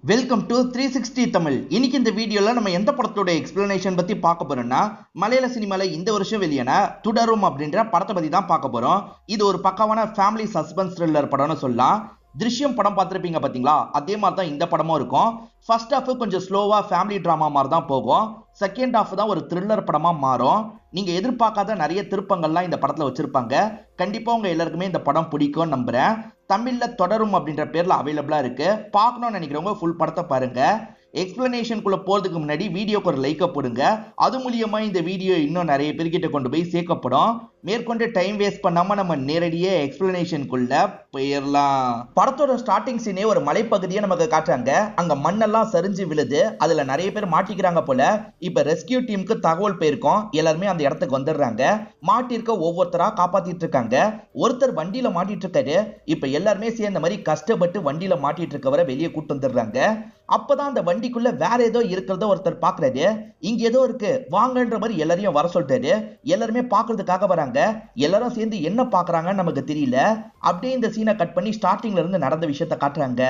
Welcome to 360 Tamil. இன்னைக்கு இந்த வீடியோல நம்ம எந்த படத்தோட எக்ஸ்பிளனேஷன் பத்தி பார்க்க போறோம்னா, மலையாள சினிமால இந்த வருஷம் வெளியான துடரும் அப்படின்ற படத்தை பத்தி தான் பார்க்க போறோம். இது ஒரு பக்காவான ஃபேமிலி சஸ்பென்ஸ் த்ரில்லர் படம்னு சொல்லலாம். திருஷ்யம் படம் பார்த்திருப்பீங்க பாத்தீங்களா, அதே மாதிரி தான் இந்த படமும் இருக்கும். ஃபர்ஸ்ட் ஹாஃப் கொஞ்சம் ஸ்லோவா ஃபேமிலி டிராமா மாதிரி தான் போகும். செகண்ட் ஹாஃப் தான் ஒரு த்ரில்லர் படமா மாறும். நீங்க எதிர்பார்க்காத நிறைய திருப்பங்கள்லாம் இந்த படத்துல வச்சிருப்பாங்க. கண்டிப்பா உங்க எல்லாருக்குமே இந்த படம் பிடிக்கும் நம்புறேன். தமிழ்ல தொடரும் அப்படின்ற பேர்ல அவைலபிளா இருக்கு. பார்க்கணும்னு நினைக்கிறவங்க ஃபுல் படத்தை பாருங்க. எக்ஸ்பிளனேஷனுக்குள்ள போறதுக்கு முன்னாடி வீடியோக்கு ஒரு லைக்க போடுங்க. அது மூலியமா இந்த வீடியோ இன்னும் நிறைய பேர்கிட்ட கொண்டு போய் சேர்க்கப்படும். மேற்கொண்டு டைம் வேஸ்ட் பண்ணாம நம்ம நேரடியே எக்ஸ்பிளனேஷனுக்குள்ள போயிடலாம். படத்தோட ஸ்டார்டிங் சீனே ஒரு மலைப்பகுதியை நமக்கு காட்டுறாங்க. அங்க மண்ணெல்லாம் சரிஞ்சு விழுது. அதுல நிறைய பேர் மாட்டிக்கிறாங்க போல. இப்ப ரெஸ்கியூ டீமுக்கு தகவல் போயிருக்கோம். எல்லாருமே அந்த இடத்துக்கு வந்துடுறாங்க. மாட்டிருக்க ஒவ்வொருத்தரா காப்பாத்திட்டு இருக்காங்க. ஒருத்தர் வண்டியில மாட்டிட்டு இருக்காரு. இப்ப எல்லாருமே சேர்ந்த மாதிரி கஷ்டப்பட்டு வண்டியில மாட்டிட்டு இருக்கவரை வெளியே கூட்டு வந்துடுறாங்க. அப்பதான் அந்த வண்டிக்குள்ள வேற ஏதோ இருக்கிறத ஒருத்தர் பாக்குறாரு. இங்க ஏதோ இருக்கு வாங்கன்ற மாதிரி எல்லாரையும் வர சொல்லிட்டாரு. எல்லாருமே பாக்குறதுக்காக வராங்க. எல்லாரும் சேர்ந்து என்ன பாக்குறாங்கன்னு நமக்கு தெரியல. அப்படியே இந்த சீனை கட் பண்ணி ஸ்டார்டிங்ல இருந்து நடந்த விஷயத்த காட்டுறாங்க.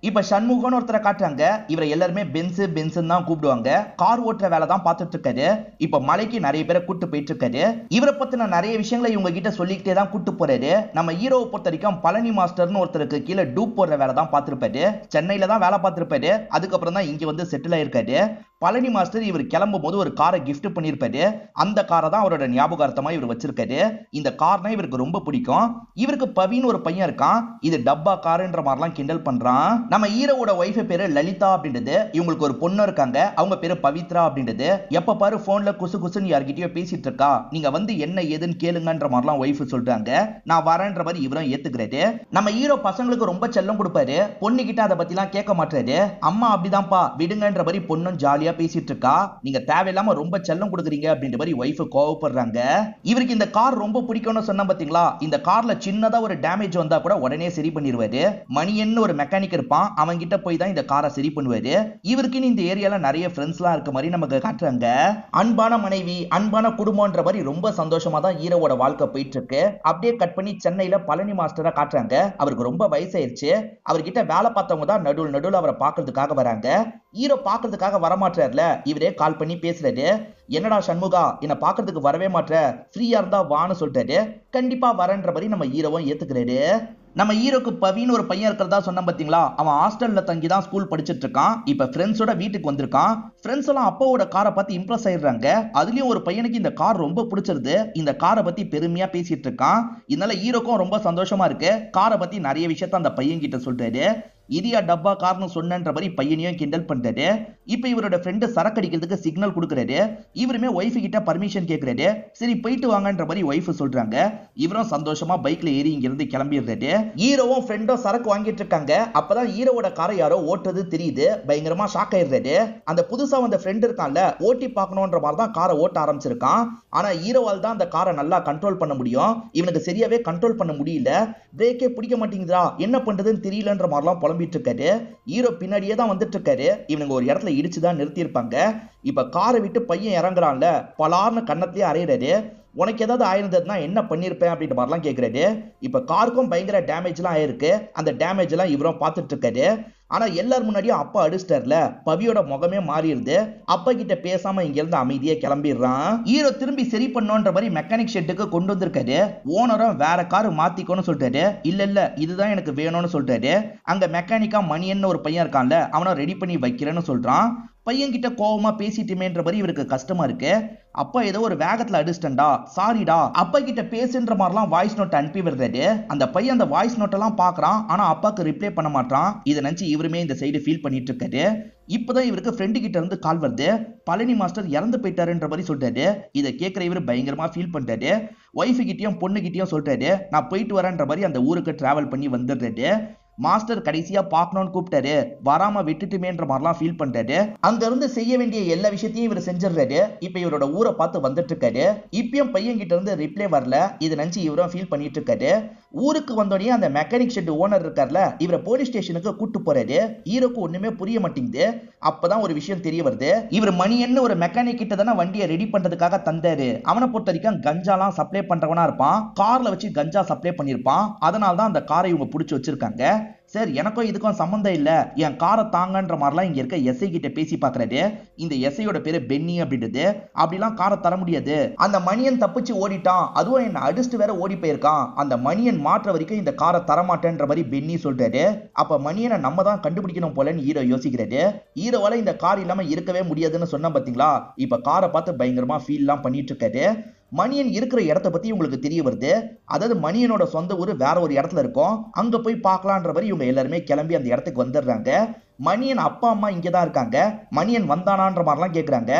இப்ப சண்முகன் ஒருத்தரை காட்டுறாங்க. இவரை எல்லாருமே பென்ஸ் தான் கூப்பிடுவாங்க. கார் ஓட்டுற வேலை தான் பார்த்துட்டு இருக்காரு. இப்ப மலைக்கு நிறைய பேரை கூட்டு போயிட்டு இருக்காரு. இவரை பத்தின நிறைய விஷயங்களை இவங்க கிட்ட சொல்லிக்கிட்டே தான் கூட்டு போறாரு. நம்ம ஹீரோவை பொறுத்த வரைக்கும் பழனி மாஸ்டர்னு ஒருத்தருக்கு கீழே டூப் போடுற வேலை தான் பார்த்திருப்பாரு. சென்னையில தான் வேலை பார்த்திருப்பாரு. அதுக்கப்புறம் தான் இங்க வந்து செட்டில் ஆயிருக்காரு. பழனி மாஸ்டர் இவர் கிளம்பும் போது ஒரு காரை கிஃப்ட் பண்ணிருப்பாரு. அந்த காரை தான் அவரோட ஞாபகார்த்தமா இவர் வச்சிருக்காரு. இந்த கார்னா இவருக்கு ரொம்ப பிடிக்கும். இவருக்கு பவின்னு ஒரு பையன் இருக்கான். இது டப்பா காருன்ற மாதிரிலாம் கிண்டல் பண்றான். நம்ம ஹீரோவோட ஒய்ஃப் பேரு லலிதா அப்படின்றது. இவங்களுக்கு ஒரு பொண்ணு இருக்காங்க. அவங்க பேரு பவித்ரா அப்படின்றது. எப்ப பாரு போன்ல குசு குசுன்னு யார்கிட்டயோ பேசிட்டு இருக்கா. நீங்க வந்து என்ன ஏதுன்னு கேளுங்கன்ற மாதிரிலாம் ஒய்ஃப் சொல்றாங்க. நான் வரேன்ற மாதிரி இவரும் ஏத்துக்கிறாரு. நம்ம ஹீரோ பசங்களுக்கு ரொம்ப செல்லம் கொடுப்பாரு. பொண்ணு கிட்ட அதை பத்தி எல்லாம் கேட்க மாட்டாரு. அம்மா அப்படிதான்ப்பா விடுங்கன்ற மாதிரி பொண்ணும் ஜாலியா பேசிட்டு இருக்கா. நீங்க தேவையில்லாம ரொம்ப செல்லம் கொடுக்குறீங்க அப்படின்ற மாதிரி ஒய்ஃப் கோவப்படுறாங்க. இவருக்கு இந்த கார் ரொம்ப பிடிக்கும்னு சொன்ன பாத்தீங்களா. இந்த கார்ல சின்னதா ஒரு டேமேஜ் வந்தா கூட உடனே சரி பண்ணிடுவாரு. மணியன்னு ஒரு மெக்கானிக் இருப்பான். அவங்க கிட்ட போய் தான் இந்த காரை சரி பண்ணுவாரு. இவருக்கு இந்த ஏரியால நிறைய ஃப்ரெண்ட்ஸ்லாம் இருக்க மாதிரி நமக்கு காட்டுறாங்க. அன்பான மனைவி, அன்பான குடும்பம்ன்ற மாதிரி ரொம்ப சந்தோஷமா தான் ஹீரோவோட வாழ்க்கை போயிட்டு இருக்கு. அப்படியே கட் பண்ணி சென்னையில பழனி மாஸ்டரா காட்டுறாங்க. அவருக்கு ரொம்ப வயசாயிருச்சு. அவர்கிட்ட வேலை பார்த்தவங்க தான் நடுவில் அவரை பார்க்கறதுக்காக வராங்க. ஹீரோ பார்க்கறதுக்காக வரமாட்டார்ல. இவரே கால் பண்ணி பேசுறாரு. என்னடா சண்முகா, என்ன பார்க்கறதுக்கு வரவே மாட்டேற, ஃப்ரீயா இருந்தா வான்னு சொல்லிட்டாரு. கண்டிப்பா வரேன்ற மாதிரி நம்ம ஹீரோவும் ஏத்துக்கிறாரு. நம்ம ஹீரோக்கு பவின்னு ஒரு பையன் இருக்கிறதா சொன்ன பாத்தீங்களா. அவன் ஹாஸ்டல்ல தங்கி தான் ஸ்கூல் படிச்சிட்டு இருக்கான். இப்ப ஃப்ரெண்ட்ஸோட வீட்டுக்கு வந்திருக்கான். ஃப்ரெண்ட்ஸ் எல்லாம் அப்பாவோட காரை பார்த்து இம்ப்ரெஸ் ஆயிடுறாங்க. அதுலயும் ஒரு பையனுக்கு இந்த கார் ரொம்ப பிடிச்சிருது. இந்த காரை பத்தி பெருமையா பேசிட்டு இருக்கான். இதனால ஹீரோக்கும் ரொம்ப சந்தோஷமா இருக்கு. காரை பத்தி நிறைய விஷயத்த அந்த பையன் கிட்ட சொல்றாரு. இதியா டப்பா கார்னு சொன்னன்ற மாதிரி பையனையும் கிண்டல் பண்றாரு. இப்ப இவரோட ஃப்ரெண்டு சரக்கு அடிக்கிறதுக்கு சிக்னல் கொடுக்குறாரு. இவருமே ஒய்ஃப் கிட்ட பர்மிஷன் கேட்கிறாரு. சரி போயிட்டு வாங்கன்ற மாதிரி ஒய்ஃப் சொல்றாங்க. இவரும் சந்தோஷமா பைக்ல ஏறி இங்க இருந்து கிளம்பிடுறாரு. ஹீரோவும் ஃப்ரெண்டும் சரக்கு வாங்கிட்டு இருக்காங்க. அப்பதான் ஹீரோவோட காரை யாரோ ஓட்டுறது தெரியுது. பயங்கரமா ஷாக் ஆயிடுறாரு. அந்த புதுசா வந்த ஃப்ரெண்ட் இருக்கான்ல, ஓட்டி பார்க்கணும்ன்ற மாதிரி தான் காரை ஓட்ட ஆரம்பிச்சிருக்கான். ஆனா ஹீரோவால் தான் அந்த காரை நல்லா கண்ட்ரோல் பண்ண முடியும். இவனுக்கு சரியாவே கண்ட்ரோல் பண்ண முடியல. பிரேக்கே பிடிக்க மாட்டேங்குதா, என்ன பண்றதுன்னு தெரியலன்ற மாதிரிலாம் புலம்பிட்டு இருக்காரு. ஹீரோ பின்னாடியே தான் வந்துட்டு இருக்காரு. இவனுங்க ஒரு இடத்துல இடிச்சுதான் நிறுத்தி இருப்பாங்க. இப்ப காரை விட்டு பையன் இறங்குறான்ல, பலார்னு கண்ணத்திலேயே அறையிறாரு. உனக்கு ஏதாவது ஆயிருந்ததுன்னா என்ன பண்ணிருப்பேன் அப்படின்ற மாதிரிலாம் கேட்கிறாரு. இப்ப காருக்கும் பயங்கர டேமேஜ் எல்லாம் ஆயிருக்கு. அந்த டேமேஜ் எல்லாம் இவரும் பார்த்துட்டு இருக்காரு. ஆனா எல்லாரும் முன்னாடியும் அப்பா அடிச்சிட்டார்ல, பவியோட முகமே மாறிடுது. அப்பா கிட்ட பேசாம இங்க இருந்து அமைதியா கிளம்பிடுறான். ஹீரோ திரும்பி சரி பண்ணோன்ற மாதிரி மெக்கானிக் ஷெட்டுக்கு கொண்டு வந்திருக்காரு. ஓனரும் வேற காரு மாத்திக்கோன்னு சொல்லிட்டாரு. இல்ல இதுதான் எனக்கு வேணும்னு சொல்லிட்டாரு. அங்க மெக்கானிக்கா மணியன்னு ஒரு பையன் இருக்கான்ல, அவனை ரெடி பண்ணி வைக்கிறேன்னு சொல்றான். பையன் கிட்ட கோவமா பேசிட்டுமேன்ற மாதிரி இவருக்கு கஷ்டமா இருக்கு. அப்பா ஏதோ ஒரு வேகத்துல அடிச்சிட்டா, சாரிடா, அப்பா கிட்ட பேசுன்ற மாதிரிலாம் வாய்ஸ் நோட் அனுப்பி விடுறாரு. அந்த பையன் அந்த வாய்ஸ் நோட் எல்லாம் பாக்குறான். ஆனா அப்பாக்கு ரிப்ளை பண்ண மாட்டான். இதை நினைச்சு இவருமே இந்த சைடு ஃபீல் பண்ணிட்டு இருக்காரு. இப்பதான் இவருக்கு ஃப்ரெண்டு கிட்ட இருந்து கால் வருது. பழனி மாஸ்டர் இறந்து போயிட்டாருன்ற மாதிரி சொல்றாரு. இதை கேட்கிற இவர் பயங்கரமா ஃபீல் பண்றாரு. ஒய்ஃபு கிட்டயும் பொண்ணு கிட்டயும் சொல்றாரு. நான் போயிட்டு வரேன்ற மாதிரி அந்த ஊருக்கு டிராவல் பண்ணி வந்துடுறாரு. மாஸ்டர் கடைசியா பார்க்கணும்னு கூப்பிட்டாரு. வராம விட்டுட்டுமேன்ற மாதிரிலாம் ஃபீல் பண்றாரு. அங்க இருந்து செய்ய வேண்டிய எல்லா விஷயத்தையும் இவர் செஞ்சிடறாரு. இப்ப இவரோட ஊரை பார்த்து வந்துட்டு இருக்காரு. இப்பயும் பையன் கிட்ட இருந்து ரிப்ளை வரல. இதை நினைச்சு இவரும் ஃபீல் பண்ணிட்டு இருக்காரு. ஊருக்கு வந்தோடனே அந்த மெக்கானிக் ஷெட் ஓனர் இருக்கார்ல, இவரை போலீஸ் ஸ்டேஷனுக்கு கூட்டு போறாரு. ஹீரோக்கு ஒண்ணுமே புரிய மாட்டேங்குது. அப்பதான் ஒரு விஷயம் தெரிய வருது. இவர் மணியன்னு ஒரு மெக்கானிக் கிட்ட தானே வண்டியை ரெடி பண்றதுக்காக தந்தாரு. அவனை பொறுத்த வரைக்கும் கஞ்சாலாம் சப்ளை பண்றவனா இருப்பான். கார்ல வச்சு கஞ்சா சப்ளை பண்ணிருப்பான். அதனால தான் அந்த காரை இவங்க பிடிச்சு வச்சிருக்காங்க. சார் எனக்கும் இதுக்கும் சம்மந்தம் இல்ல, என் காரை தாங்கன்ற மாதிரிலாம் இங்க இருக்க எஸ்ஐ கிட்ட பேசி பாக்குறாரு. இந்த எஸ்ஐயோட பேரு பென்னி அப்படின்றது. அப்படிலாம் காரை தர முடியாது, அந்த மணியன் தப்பிச்சு ஓடிட்டான், அதுவும் என்ன அடிச்சுட்டு வேற ஓடி போயிருக்கான், அந்த மணியன் மாற்ற வரைக்கும் இந்த காரை தரமாட்டேன்ற மாதிரி பென்னி சொல்றாரு. அப்ப மணியனை நம்ம தான் கண்டுபிடிக்கணும் போலன்னு ஹீரோ யோசிக்கிறாரு. ஹீரோவால இந்த கார் இல்லாம இருக்கவே முடியாதுன்னு சொன்ன பாத்தீங்களா, இப்ப காரை பார்த்து பயங்கரமா ஃபீல் எல்லாம் பண்ணிட்டு இருக்காரு. மணியன் இருக்கிற இடத்த பத்தி உங்களுக்கு தெரிய வருது. அதாவது மணியனோட சொந்த ஊர் வேற ஒரு இடத்துல இருக்கும், அங்க போய் பார்க்கலான்ற மாதிரி இவங்க எல்லாருமே கிளம்பி அந்த இடத்துக்கு வந்துடுறாங்க. மணியன் அப்பா அம்மா இங்கதான் இருக்காங்க, மணியன் வந்தானான்ற மாதிரிலாம் கேக்குறாங்க.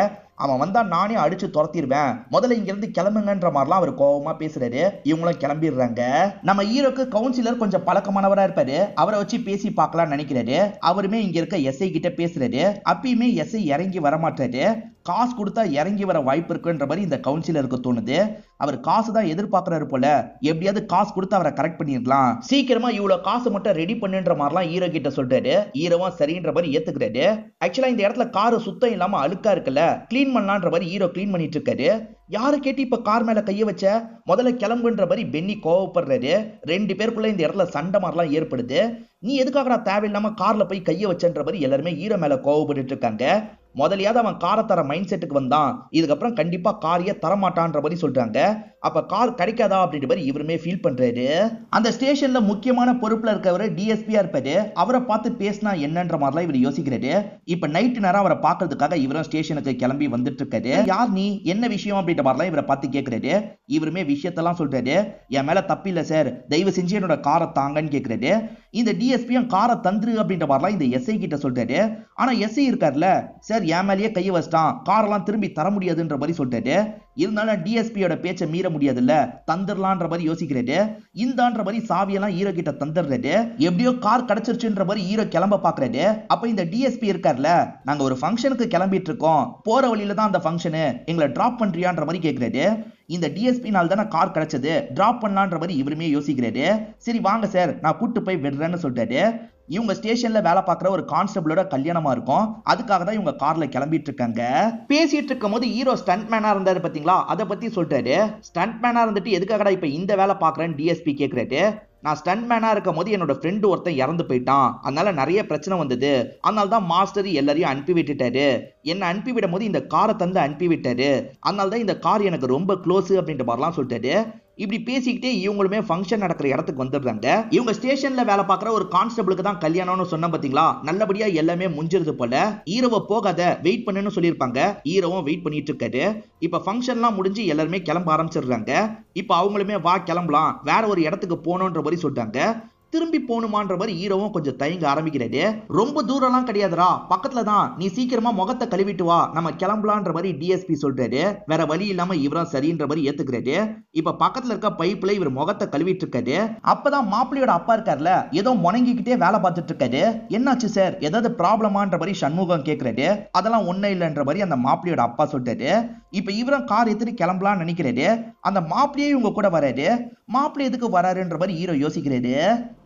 அவன் வந்தா நானே அடிச்சு துரத்திடுவேன், முதல்ல இங்க இருந்து கிளம்புங்கன்ற மாதிரிலாம் அவர் கோபமா பேசுறாரு. இவங்களும் கிளம்பிடுறாங்க. நம்ம ஹீரோக்கு கவுன்சிலர் கொஞ்சம் பழக்கமானவரா இருப்பாரு, அவரை வச்சு பேசி பார்க்கலாம் நினைக்கிறாரு. அவருமே இங்க இருக்க எஸ்ஐ கிட்ட பேசுறாரு. அப்பயுமே எஸ்ஐ இறங்கி வரமாட்டாரு. காசு கொடுத்தா இறங்கி வர வாய்ப்பு இருக்குன்ற மாதிரி இந்த கவுன்சிலருக்கு தோணுது. அவர் காசு தான் எதிர்பார்க்கறாரு போல, எப்படியாவது காசு கொடுத்து அவரை கரெக்ட் பண்ணிடலாம், சீக்கிரமா இவ்வளவு காசு மட்டும் ரெடி பண்ணுன்ற மாதிரிலாம் ஹீரோ கிட்ட சொல்றாரு. ஹீரோவும் சரின்ற மாதிரி ஏத்துக்கிறாரு. ஆக்சுவலா இந்த இடத்துல காரு சுத்தம் இல்லாம அழுக்கா இருக்குல்ல, கிளீன் பண்ணலான்ற மாதிரி ஹீரோ கிளீன் பண்ணிட்டு இருக்காரு. யாரு கேட்டு இப்ப கார் மேல கைய வச்ச, முதல்ல கிளம்புன்ற மாதிரி பென்னி கோவப்படுறாரு. ரெண்டு பேருக்குள்ள இந்த இடத்துல சண்டை மாதிரிலாம் ஏற்படுது. நீ எதுக்காகடா தேவையில்லாம கார்ல போய் கைய வச்சன்ற மாதிரி எல்லாருமே ஹீரோ மேல கோவப்பட்டு இருக்காங்க. முதலியாவது அவன் காரை தர மைண்ட் செட்டுக்கு வந்தான், இதுக்கப்புறம் கண்டிப்பா காரையே தரமாட்டான்ற மாதிரி சொல்றாங்க. அப்ப கார் கிடைக்காதா அப்படின்ற மாதிரி இவருமே ஃபீல் பண்றாரு. அந்த ஸ்டேஷன்ல முக்கியமான பொறுப்புல இருக்கவர் டிஎஸ்பியா இருப்பாரு. அவரை பார்த்து பேசினா என்னன்ற மாதிரிலாம் இவர் யோசிக்கிறாரு. இப்ப நைட் நேரம் அவரை பாக்குறதுக்காக இவரும் ஸ்டேஷனுக்கு கிளம்பி வந்துட்டு இருக்காரு. யார் நீ, என்ன விஷயம் அப்படின்ற மாதிரிலாம் இவரை பார்த்து கேட்கிறாரு. இவருமே விஷயத்தெல்லாம் சொல்றாரு. என் மேல தப்பில்ல சார், தயவு செஞ்சு என்னோட காரை தாங்கன்னு கேட்கிறாரு. இந்த டிஎஸ்பியும் காரை தந்துரு அப்படின்ற மாதிரிலாம் இந்த எஸ்ஐ கிட்ட சொல்றாரு. ஆனா எஸ்ஐ இருக்காருல்ல, சார் என் மேலேயே கைய வச்சிட்டான், காரெல்லாம் திரும்பி தர முடியாதுன்ற மாதிரி சொல்றாரு. இருந்தாலும் டிஎஸ்பியோட பேச்சை மீற முடியாதுல்ல, தந்துடலான்ற மாதிரி யோசிக்கிறாரு. இந்தான்ற மாதிரி சாவியெல்லாம் ஹீரோ கிட்ட தந்துடுறாரு. எப்படியோ கார் கிடைச்சிருச்சுன்ற மாதிரி ஹீரோ கிளம்ப பாக்குறாரு. அப்ப இந்த டிஎஸ்பி இருக்காருல்ல, நாங்க ஒரு ஃபங்க்ஷனுக்கு கிளம்பிட்டு இருக்கோம், போற வழியில தான் அந்த ஃபங்க்ஷனு, எங்களை டிராப் பண்றியான்ற மாதிரி கேட்கிறாரு. இந்த டிஎஸ்பி நாள் தானே கார் கிடைச்சது, டிராப் பண்ணலான்ற மாதிரி இவருமே யோசிக்கிறாரு. சரி வாங்க சார், நான் கூட்டு போய் விடுறேன்னு சொல்றாரு. இவங்க ஸ்டேஷன்ல வேலை பார்க்குற ஒரு கான்ஸ்டபிளோட கல்யாணமா இருக்கும், அதுக்காக தான் இவங்க கார்ல கிளம்பிட்டு இருக்காங்க. பேசிட்டு இருக்கும் போது ஹீரோ ஸ்டண்ட் மேனா இருந்தாரு பாத்தீங்களா, அதை பத்தி சொல்றாரு. ஸ்டண்ட் மேனா இருந்துட்டு எதுக்காகடா இப்ப இந்த வேலை பாக்குறேன்னு டிஎஸ்பி கேக்குறாரு. நான் ஸ்டண்ட் மேனா இருக்கும் போது என்னோட ஃப்ரெண்டு ஒருத்தன் இறந்து போயிட்டான், அதனால நிறைய பிரச்சனை வந்தது, அதனால தான் மாஸ்டர் எல்லாரையும் அனுப்பி விட்டுட்டாரு, என்ன அனுப்பி விடும் போது இந்த காரை தந்து அனுப்பி விட்டாரு, அதனால தான் இந்த கார் எனக்கு ரொம்ப க்ளோஸ் அப்படின்ற மாதிரிலாம் சொல்லிட்டாரு. இப்படி பேசிக்கிட்டே இவங்களுமே ஃபங்க்ஷன் நடக்கிற இடத்துக்கு வந்துடுறாங்க. இவங்க ஸ்டேஷன்ல வேலை பார்க்குற ஒரு கான்ஸ்டபிளுக்கு தான் கல்யாணம்னு சொன்ன பாத்தீங்களா, நல்லபடியா எல்லாமே முடிஞ்சிருது போல. ஹீரோவை போகாத வெயிட் பண்ணுன்னு சொல்லியிருப்பாங்க, ஹீரோவும் வெயிட் பண்ணிட்டு இருக்காரு. இப்ப ஃபங்க்ஷன்லாம் முடிஞ்சு எல்லாருமே கிளம்ப ஆரம்பிச்சிடுறாங்க. இப்ப அவங்களுமே வா கிளம்பலாம், வேற ஒரு இடத்துக்கு போகணுன்ற மாதிரி சொல்றாங்க. திரும்பி போகணுமான்ற மாதிரி ஹீரோவும் கொஞ்சம் தயங்க ஆரம்பிக்கிறாரு. ரொம்ப தூரம்லாம் கிடையாதுரா, பக்கத்துல தான், நீ சீக்கிரமா முகத்தை கழுவிட்டு வா, நம்ம கிளம்பலான்ற மாதிரி டிஎஸ்பி சொல்றாரு. வேற வழி இல்லாம இவரும் சரின்ற மாதிரி ஏத்துக்கிறாரு. இப்ப பக்கத்துல இருக்க பைப்ல இவர் முகத்தை கழுவிட்டு இருக்காரு. அப்பதான் மாப்பிள்ளையோட அப்பா இருக்காருல, ஏதோ முணங்கிக்கிட்டே வேலை பார்த்துட்டு இருக்காரு. என்னாச்சு சார், ஏதாவது ப்ராப்ளமான்ற மாதிரி சண்முகம் கேட்கிறாரு. அதெல்லாம் ஒன்னும் இல்லைன்ற மாதிரி அந்த மாப்பிள்ளையோட அப்பா சொல்றாரு. இப்ப இவரும் கார் எடுத்துட்டு கிளம்பலாம்னு நினைக்கிறாரு. அந்த மாப்பிள்ளையே இவங்க கூட வராரு. மாப்பிள்ளை எதுக்கு வராருன்ற மாதிரி ஹீரோ யோசிக்கிறாரு.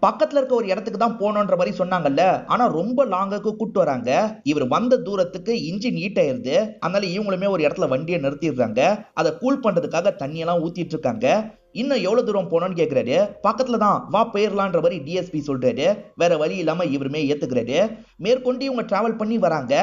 பக்கத்துல இருக்க ஒரு இடத்துக்கு தான் போனோன்ற மாதிரி சொன்னாங்கல்ல, ஆனா ரொம்ப லாங்குக்கு கூட்டு வராங்க. இவர் வந்த தூரத்துக்கு இன்ஜின் ஹீட் ஆயிருது, அதனால இவங்களுமே ஒரு இடத்துல வண்டியை நிறுத்திடுறாங்க. அதை கூல் பண்றதுக்காக தண்ணியெல்லாம் ஊத்திட்டு இருக்காங்க. இன்னும் எவ்வளவு தூரம் போனோம்னு கேக்குறாரு. பக்கத்துல தான், வா போயிடலான்ற மாதிரி டிஎஸ்பி சொல்றாரு. வேற வழி இல்லாம இவருமே ஏத்துக்கிறாரு. மேற்கொண்டு இவங்க டிராவல் பண்ணி வராங்க.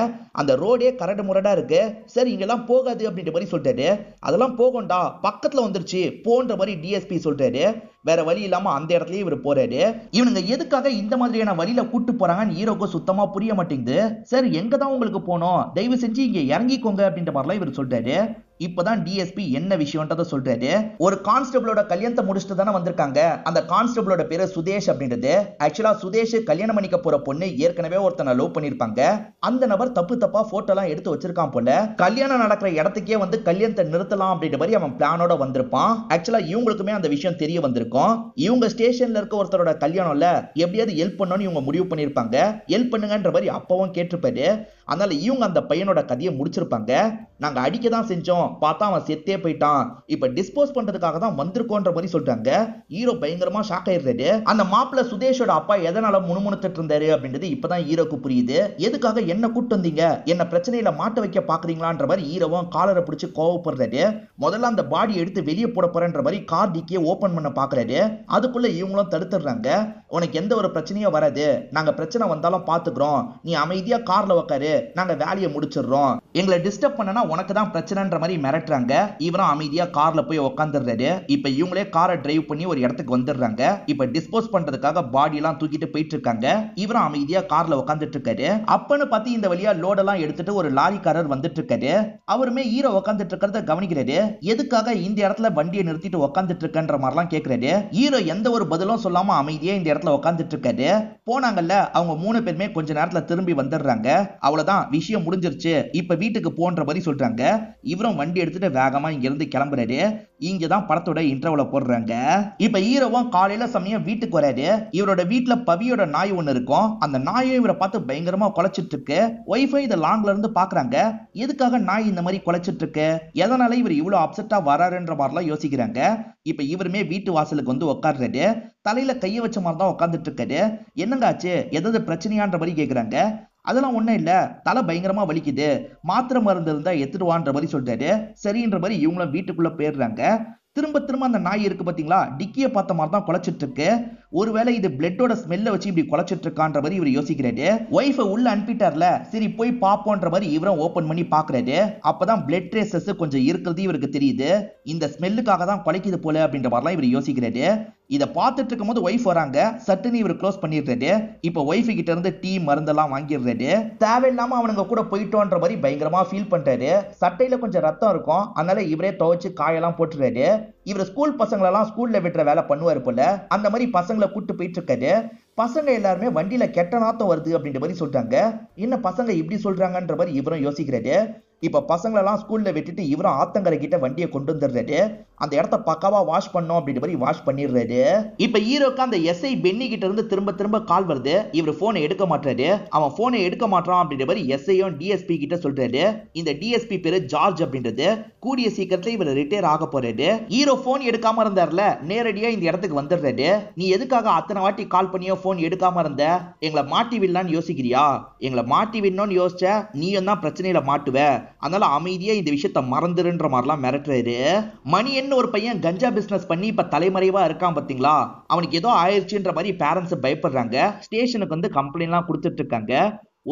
அந்த ரோடே கரடு முரடா இருக்கு. சரி இங்கெல்லாம் போகாது அப்படின்ற மாதிரி சொல்றாரு. அதெல்லாம் போகண்டா, பக்கத்துல வந்துருச்சு போன்ற மாதிரி டிஎஸ்பி சொல்றாரு. வேற வழி இல்லாம அந்த இடத்துலயே இவர் போறாரு. இவனுங்க எதுக்காக இந்த மாதிரியான வழியில கூட்டு போறாங்கன்னு ஹீரோக்கு சுத்தமா புரிய மாட்டேங்குது. சரி எங்க தான் உங்களுக்கு போனோம், தயவு செஞ்சு இங்க இறங்கிக்கோங்க அப்படின்ற மாதிரிலாம் இவர் சொல்றாரு. இப்பதான் டிஎஸ்பி என்ன விஷயம்ன்றத சொல்றாரு. ஒரு கான்ஸ்டபிளோட கல்யாணத்தை முடிச்சுட்டு தானே வந்திருக்காங்க. அந்த கான்ஸ்டபிளோட பேரு சுதேஷ் அப்படின்றது. ஆக்சுவலா சுதேஷ் கல்யாணம் பண்ணிக்க போற பொண்ணு ஏற்கனவே ஒருத்தனை லவ் பண்ணிருப்பாங்க. அந்த நபர் தப்பு தப்பா போட்டோ எல்லாம் எடுத்து வச்சிருக்கான் போல. கல்யாணம் நடக்கிற இடத்துக்கே வந்து கல்யாணத்தை நிறுத்தலாம் அப்படின்ற மாதிரி அவன் பிளானோட வந்திருப்பான். ஆக்சுவலா இவங்களுக்குமே அந்த விஷயம் தெரிய வந்திருக்கும். இவங்க ஸ்டேஷன்ல இருக்க ஒருத்தரோட கல்யாணம்ல எப்படியாவது ஹெல்ப் பண்ணணும்னு இவங்க முடிவு பண்ணிருப்பாங்க. ஹெல்ப் பண்ணுங்கன்ற மாதிரி அப்பவும் கேட்டிருப்பாரு. அதனால இவங்க அந்த பையனோட கதையை முடிச்சிருப்பாங்க. நாங்க அடிக்க தான் செஞ்சோம், பார்த்தா அவன் செத்தே போயிட்டான், இப்ப டிஸ்போஸ் பண்றதுக்காக தான் வந்திருக்கோன்ற மாதிரி சொல்றாங்க. ஹீரோ பயங்கரமா ஷாக் ஆயிடுறாரு. அந்த மாப்பிள்ள சுதேஷோட அப்பா எதனால முணுமுணுத்துட்டு இருந்தாரு அப்படின்றது இப்பதான் ஹீரோக்கு புரியுது. எதுக்காக என்ன கூட்டு வந்தீங்க, என்ன பிரச்சனையில மாட்ட வைக்க பாக்குறீங்களான்ற மாதிரி ஹீரோவும் காலரை பிடிச்சு கோவப்படுறாரு. முதல்ல அந்த பாடி எடுத்து வெளியே போட போறன்ற மாதிரி கார் டிக்கியை ஓபன் பண்ண பாக்குறாரு. அதுக்குள்ள இவங்களும் தடுத்துடுறாங்க. உனக்கு எந்த ஒரு பிரச்சனையும் வராது, நாங்க பிரச்சனை வந்தாலும் பாத்துக்கிறோம், நீ அமைதியா கார்ல உட்காரு, நாங்க வேலையை முடிச்சிடுறோம், எங்களை டிஸ்டர்ப் பண்ணனா உனக்கு தான் பிரச்சனைன்ற மாதிரி மிரட்டுறாங்க. இவரும் அமைதியா கார்ல போய் உட்காந்துடுறாரு. இப்ப இவங்களே காரை டிரைவ் பண்ணி ஒரு இடத்துக்கு வந்துடுறாங்க. இப்ப டிஸ்போஸ் பண்றதுக்காக பாடி எல்லாம் தூக்கிட்டு போயிட்டு இருக்காங்க. இவரும் அமைதியா கார்ல உட்காந்துட்டு இருக்காரு. அப்பன்னு பார்த்து இந்த வழியா லோடெல்லாம் எடுத்துட்டு ஒரு லாரிக்காரர் வந்துட்டு இருக்காரு. அவருமே ஹீரோ உட்காந்துட்டு இருக்கிறத கவனிக்கிறாரு. எதுக்காக இந்த இடத்துல வண்டியை நிறுத்திட்டு உட்காந்துட்டு இருக்கன்ற மாதிரிலாம் கேட்கிறாரு. ஹீரோ எந்த ஒரு பதிலும் சொல்லாம அமைதியா இந்த இடத்துல உட்காந்துட்டு இருக்காரு. போனாங்கல்ல அவங்க 3 பேருமே கொஞ்ச நேரத்துல திரும்பி வந்துடுறாங்க. அவ்வளவுதான், விஷயம் முடிஞ்சிருச்சு, இப்ப வீட்டுக்கு போன்ற மாதிரி சொல்றாங்க. இவரும் வண்டி எடுத்துட்டு வேகமா இங்க இருந்து கிளம்புறாரு. இங்கதான் படத்தோட இன்ட்ரோல போடுறாங்க. இப்ப ஹீரோவும் காலையில சமயம் வீட்டுக்கு வராரு. இவரோட வீட்டுல பவியோட நாய் ஒண்ணு இருக்கும். அந்த நாயை இவரை பார்த்து பயங்கரமா குலைச்சிட்டு இருக்கு. ஒய்ஃபை இதை லாங்ல இருந்து பாக்குறாங்க. எதுக்காக நாய் இந்த மாதிரி குலைச்சிட்டு இருக்கு, எதனால இவர் இவ்வளவு அப்செட்டா வராருன்ற மாதிரிலாம் யோசிக்கிறாங்க. இப்ப இவருமே வீட்டு வாசலுக்கு வந்து உட்கார்றாரு. தலையில கைய வச்ச மாதிரி தான் உட்கார்ந்துட்டு இருக்காரு. என்னங்க ஆச்சு, ஏதாவது பிரச்சனையான்ற மாதிரி கேக்குறாங்க. அதெல்லாம் ஒண்ணும் இல்ல, தலை பயங்கரமா வலிக்குது, மாத்திரை மருந்து இருந்தா எடுத்துடுவான்ற மாதிரி சொல்றாரு. சரின்ற மாதிரி இவங்களும் வீட்டுக்குள்ள போயிடுறாங்க. திரும்ப திரும்ப அந்த நாய் இருக்கு பாத்தீங்களா, டிக்கிய பார்த்த மாதிரி தான் குலைச்சிட்டு இருக்கு. ஒருவேளை இது பிளட்டோட ஸ்மெல்ல வச்சு இப்படி குலைச்சிட்டு இருக்கான்ற மாதிரி இவர் யோசிக்கிறாரு. ஒய்ஃபை உள்ள அனுப்பிட்டார்ல, சரி போய் பாப்போன்ற மாதிரி இவரும் ஓபன் பண்ணி பாக்குறாரு. அப்பதான் பிளட் ட்ரேசஸ் கொஞ்சம் இருக்கிறது இவருக்கு தெரியுது. இந்த ஸ்மெல்லுக்காக தான் குலைக்குது போல அப்படின்ற மாதிரிலாம் இவர் யோசிக்கிறாரு. இதை பார்த்துட்டு இருக்கும் போது ஒய்ஃப் வராங்க. சட்டுன்னு இவர் க்ளோஸ் பண்ணிடுறாரு. இப்ப ஒய்ஃபு கிட்ட இருந்து டீ மருந்தெல்லாம் வாங்கிடுறாரு. தேவையில்லாம அவனுங்க கூட போயிட்டோன்ற மாதிரி பயங்கரமா ஃபீல் பண்றாரு. சட்டையில கொஞ்சம் ரத்தம் இருக்கும், அதனால இவரே துவைச்சு காயெல்லாம் போட்டுறாரு. இவர் ஸ்கூல் பசங்களெல்லாம் ஸ்கூல்ல விட்டுற வேலை பண்ணுவாரு போல. அந்த மாதிரி பசங்களை கூட்டு போயிட்டு இருக்காரு. பசங்க எல்லாருமே வண்டியில கெட்ட நாத்தம் வருது அப்படின்ற மாதிரி சொல்றாங்க. என்ன பசங்க இப்படி சொல்றாங்கன்ற மாதிரி இவரும் யோசிக்கிறாரு. இப்ப பசங்களெல்லாம் ஸ்கூல்ல விட்டுட்டு இவரும் ஆத்தங்கரை கிட்ட வண்டியை கொண்டு வந்துடுறாரு. அந்த இடத்த பக்காவா வாஷ் பண்ணோம் அப்படின்ற மாதிரி வாஷ் பண்ணிடுறாரு. இப்ப ஹீரோக்கு அந்த எஸ்ஐ பென்னி கிட்ட இருந்து திரும்ப திரும்ப கால் வருது. இவர் போனை எடுக்க மாட்டாரு. அவன் போனை எடுக்க மாட்டான் அப்படின்ற மாதிரி எஸ்ஐயும் டிஎஸ்பி கிட்ட சொல்றாரு. இந்த டிஎஸ்பி பேரு ஜார்ஜ் அப்படின்றது. கூடிய சீக்கிரத்துல இவர் ரிட்டையர் ஆக போறாரு. ஹீரோ போன் எடுக்காம இருந்தார்ல, நேரடியா இந்த இடத்துக்கு வந்துடுறாரு. நீ எதுக்காக அத்தனை வாட்டி கால் பண்ணியோ போன் எடுக்காம இருந்த, எங்களை மாட்டி விடலான்னு யோசிக்கிறியா, எங்களை மாட்டி விடணும்னு யோசிச்ச நீயும் தான் பிரச்சனையில மாட்டுவ, அதனால அமைதியா இந்த விஷயத்த மறந்துருன்ற மாதிரிலாம் மிரட்டுறாரு. மணியன்னு ஒரு பையன் கஞ்சா பிசினஸ் பண்ணி இப்ப தலைமறைவா இருக்கான் பாத்தீங்களா, அவனுக்கு ஏதோ ஆயிடுச்சுன்ற மாதிரி பேரண்ட்ஸ் பயப்படுறாங்க. ஸ்டேஷனுக்கு வந்து கம்ப்ளைண்ட் எல்லாம் கொடுத்துட்டு இருக்காங்க.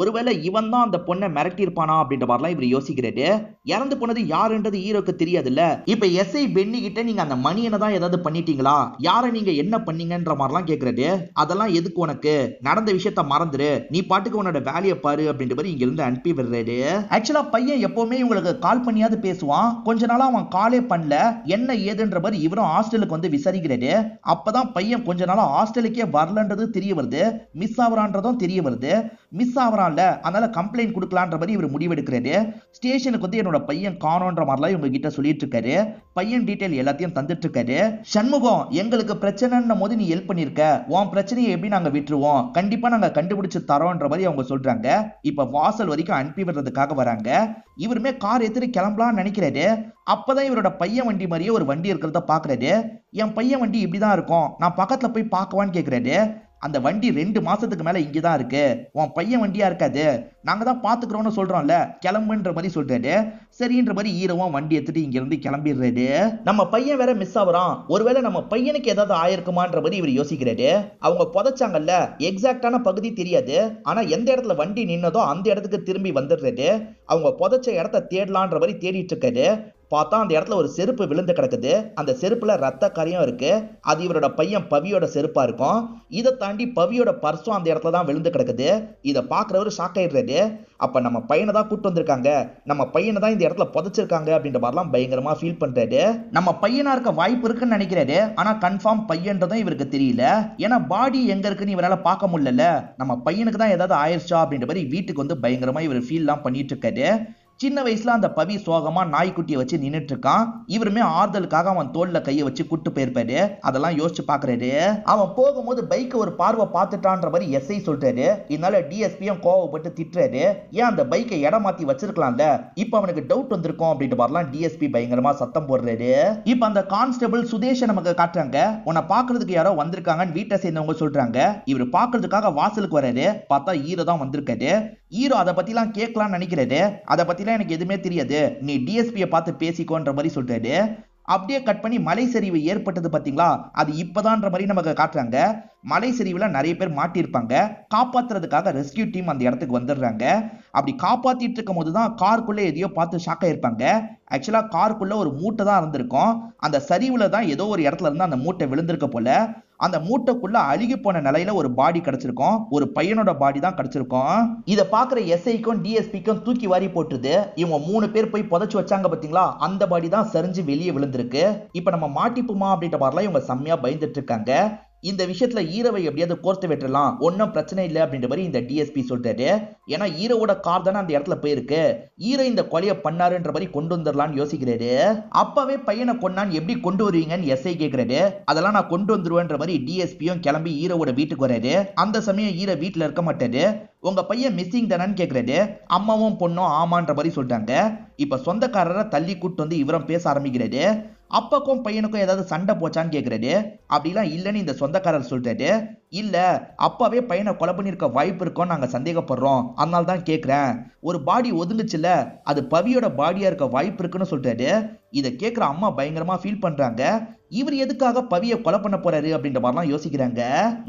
ஒருவேளை இவன் தான் அந்த பொண்ணை மிரட்டி இருப்பானா அப்படின்ற மாதிரிலாம் இவர் யோசிக்கிறாரு. இறந்து போனது யாருன்றது ஹீரோக்கு தெரியாதுல்ல. இப்ப எஸ்ஐ பென்னி கிட்ட நீங்க அந்த மணியனை தான் ஏதாவது பண்ணிட்டீங்களா, யாரை நீங்க என்ன பண்ணீங்கன்ற மாதிரிலாம் கேக்குறாரு. அதெல்லாம் எதுக்கு உனக்கு, நடந்த விஷயத்த மறந்துரு, நீ பாட்டுக்கு உன்னோட வேலையை பாரு அப்படின்ற மாதிரி இங்க இருந்து அனுப்பி விடுறாரு. ஆக்சுவலா பையன் எப்பவுமே இவங்களுக்கு கால் பண்ணியாவது பேசுவான். கொஞ்ச நாளா அவன் காலே பண்ணல, என்ன ஏதுன்ற மாதிரி இவரும் ஹாஸ்டலுக்கு வந்து விசாரிக்கிறாரு. அப்பதான் பையன் கொஞ்ச நாளா ஹாஸ்டலுக்கே வரலன்றது தெரிய வருது. மிஸ் ஆகுறான்றதும் தெரிய வருது. மிஸ் ஆகுறான், அதனால கம்ப்ளைண்ட் கொடுக்கலான்ற மாதிரி இவர் முடிவெடுக்கிறாரு. ஸ்டேஷனுக்கு வந்து என்னோட பையன் காணோன்ற மாதிரிலாம் இவங்க கிட்ட சொல்லிட்டு இருக்காரு. பையன் டீடைல் எல்லாத்தையும் தந்துட்டு இருக்காரு. சண்முகம், எங்களுக்கு பிரச்சனைன்னும் போது நீ ஹெல்ப் பண்ணிருக்க, உன் பிரச்சனையை எப்படி நாங்க விட்டுருவோம், கண்டிப்பா நாங்க கண்டுபிடிச்சு தரோன்ற மாதிரி அவங்க சொல்றாங்க. இப்ப வாசல் வரைக்கும் அனுப்பி விடுறதுக்காக வராங்க. இவருமே கார் எடுத்துட்டு கிளம்பலாம்னு நினைக்கிறாரு. அப்பதான் இவரோட பையன் வண்டி மாதிரியே ஒரு வண்டி இருக்கிறத பாக்குறாரு. என் பையன் வண்டி இப்படிதான் இருக்கும், நான் பக்கத்துல போய் பார்க்கவான்னு கேக்குறாரு. அந்த வண்டி 2 மாசத்துக்கு மேல இங்கதான் இருக்கு, உன் பையன் வண்டியா இருக்காது, நாங்க தான் பாத்துக்கிறோம்னு சொல்றோம்ல, கிளம்புன்ற மாதிரி சொல்றாரு. சரின்ற மாதிரி ஹீரோவும் வண்டி எடுத்துட்டு இங்க இருந்து கிளம்பிடுறாரு. நம்ம பையன் வேற மிஸ் ஆகுறான், ஒருவேளை நம்ம பையனுக்கு ஏதாவது ஆயிருக்குமான்ற மாதிரி இவர் யோசிக்கிறாரு. அவங்க புதைச்சாங்கல்ல, எக்ஸாக்டான பகுதி தெரியாது, ஆனா எந்த இடத்துல வண்டி நின்னதோ அந்த இடத்துக்கு திரும்பி வந்துடுறாரு. அவங்க புதைச்ச இடத்த தேடலான்ற மாதிரி தேடிட்டு இருக்காரு. பார்த்தா அந்த இடத்துல ஒரு செருப்பு விழுந்து கிடக்குது. அந்த செருப்புல ரத்த கரையும் இருக்கு. அது இவரோட பையன் பவியோட செருப்பா இருக்கும். இதை தாண்டி பவியோட பர்ஸும் அந்த இடத்துல தான் விழுந்து கிடக்குது. இதை பாக்குறவரு ஷாக் ஆயிடுறாரு. அப்ப நம்ம பையனை தான் கூட்டு வந்திருக்காங்க, நம்ம பையனை தான் இந்த இடத்துல புதைச்சிருக்காங்க அப்படின்ற மாதிரிலாம் பயங்கரமா ஃபீல் பண்றாரு. நம்ம பையனா இருக்க வாய்ப்பு இருக்குன்னு நினைக்கிறாரு. ஆனா கன்ஃபார்ம் பையன்றதும் இவருக்கு தெரியல. ஏன்னா பாடி எங்க இருக்குன்னு இவரால பார்க்க முடியல. நம்ம பையனுக்கு தான் ஏதாவது ஆயிடுச்சா அப்படின்ற மாதிரி வீட்டுக்கு வந்து பயங்கரமா இவர் ஃபீல் எல்லாம் பண்ணிட்டு இருக்காரு. சின்ன வயசுல அந்த பவி சோகமா நாய்க்குட்டியை வச்சு நின்னுட்டு இருக்கான். இவருமே ஆறுதலுக்காக அவன் தோல்ல கையை வச்சு கூட்டு போயிருப்பாரு. அதெல்லாம் யோசிச்சு பாக்குறாரு. அவன் போகும்போது பைக் ஒரு பார்வை பார்த்துட்டான்ற மாதிரி எஸ்ஐ சொல்றாரு. இதனால டிஎஸ்பியும் கோவப்பட்டு திட்டுறாரு. ஏன் அந்த பைக்கை இடம் மாத்தி வச்சிருக்கலாம்ல, இப்ப அவனுக்கு டவுட் வந்திருக்கும் அப்படின்ட்டு வரலாம் டிஎஸ்பி பயங்கரமா சத்தம் போடுறாரு. இப்ப அந்த கான்ஸ்டபிள் சுதேஷ நமக்கு காட்டுறாங்க. உன்னை பாக்குறதுக்கு யாரோ வந்திருக்காங்கன்னு வீட்டை சேர்ந்தவங்க சொல்றாங்க. இவர் பாக்குறதுக்காக வாசலுக்கு வராரு. பார்த்தா ஹீரோ தான் வந்திருக்காரு. ஹீரோ அதை பத்திலாம் கேட்கலாம்னு நினைக்கிறாரு. அதை பத்திலாம் எனக்கு எதுவுமே தெரியாது, நீ டிஎஸ்பியை பார்த்து பேசிக்கோன்ற மாதிரி சொல்றாரு. அப்படியே கட் பண்ணி மலை சரிவு ஏற்பட்டது பாத்தீங்களா, அது இப்பதான்ற மாதிரி நமக்கு காட்டுறாங்க. மலை சரிவுல நிறைய பேர் மாட்டிருப்பாங்க. காப்பாத்துறதுக்காக ரெஸ்கியூ டீம் அந்த இடத்துக்கு வந்துடுறாங்க. அப்படி காப்பாத்திட்டு இருக்கும் போதுதான் காருக்குள்ள எதையோ பார்த்து ஷாக் ஆயிருப்பாங்க. ஆக்சுவலா காருக்குள்ள ஒரு மூட்டை தான் இருந்திருக்கும். அந்த சரிவுல தான் ஏதோ ஒரு இடத்துல இருந்து அந்த மூட்டை விழுந்திருக்க போல. அந்த மூட்டைக்குள்ள அழுகி போன நிலையில ஒரு பாடி கிடைச்சிருக்கும். ஒரு பையனோட பாடி தான் கிடைச்சிருக்கும். இத பாக்குற எஸ்ஐக்கும் டிஎஸ்பிக்கும் தூக்கி வாரி போட்டுது. இவங்க 3 பேர் போய் புதைச்சு வச்சாங்க பாத்தீங்களா, அந்த பாடி தான் சரிஞ்சு வெளியே விழுந்திருக்கு. இப்ப நம்ம மாட்டிப்புமா அப்படின்ற மாதிரிலாம் இவங்க செம்மையா பயந்துட்டு இருக்காங்க. இந்த விஷயத்துல ஹீரோவை எப்படியாவது கோர்த்து வெட்டலாம், ஒன்னும் பிரச்சனை இல்லை அப்படின்ற மாதிரி இந்த டிஎஸ்பி சொல்றாரு. ஏன்னா ஹீரோவோட கார் தானே அந்த இடத்துல போயிருக்கு. ஹீரோ இந்த கொலையை பண்ணாருன்ற மாதிரி கொண்டு வந்துடலாம்னு யோசிக்கிறாரு. அப்பவே பையனை கொண்டான்னு எப்படி கொண்டு வருவீங்கன்னு எஸ்ஐ கேட்கிறாரு. அதெல்லாம் நான் கொண்டு வந்துருவேன்ற மாதிரி டிஎஸ்பியும் கிளம்பி ஹீரோவோட வீட்டுக்கு வராரு. அந்த சமயம் ஹீரோ வீட்டுல இருக்க மாட்டாரு. உங்க பையன் மிஸ்ஸிங் தானு கேட்கிறாரு. அம்மாவும் பொண்ணும் ஆமான்ற மாதிரி சொல்றாங்க. இப்ப சொந்தக்காரரை தள்ளி கூட்டு வந்து இவரும் பேச ஆரம்பிக்கிறாரு. அப்பாக்கும் பையனுக்கும் ஏதாவது சண்டை போச்சான்னு கேட்கிறாரு. அப்படிலாம் இல்லைன்னு இந்த சொந்தக்காரர் சொல்றாரு. இல்ல, அப்பாவே பையனை கொலை பண்ணிருக்க வாய்ப்பு இருக்கும் நாங்க சந்தேகப்படுறோம், அதனால தான் கேட்கிறேன். ஒரு பாடி ஒதுங்குச்சுல, அது பவியோட பாடியா இருக்க வாய்ப்பு இருக்குன்னு சொல்றாரு. இதை கேட்கிற அம்மா பயங்கரமா ஃபீல் பண்றாங்க. இவர் எதுக்காக பவியை கொலை பண்ண போறாரு அப்படின்ற மாதிரிலாம் யோசிக்கிறாங்க.